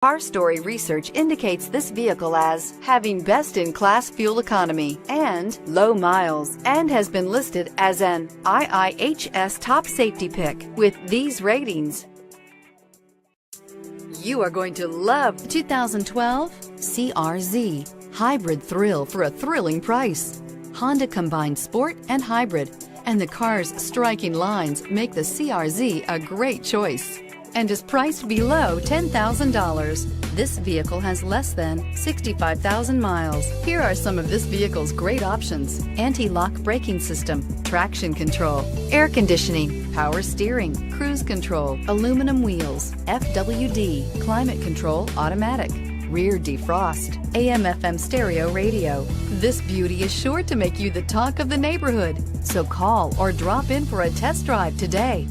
Car Story research indicates this vehicle as having best-in-class fuel economy and low miles, and has been listed as an IIHS top safety pick with these ratings. You are going to love the 2012 CR-Z. Hybrid thrill for a thrilling price. Honda combined sport and hybrid, and the car's striking lines make the CR-Z a great choice and is priced below $10,000. This vehicle has less than 65,000 miles. Here are some of this vehicle's great options: anti-lock braking system, traction control, air conditioning, power steering, cruise control, aluminum wheels, FWD, climate control automatic, rear defrost, AM/FM stereo radio. This beauty is sure to make you the talk of the neighborhood. So call or drop in for a test drive today.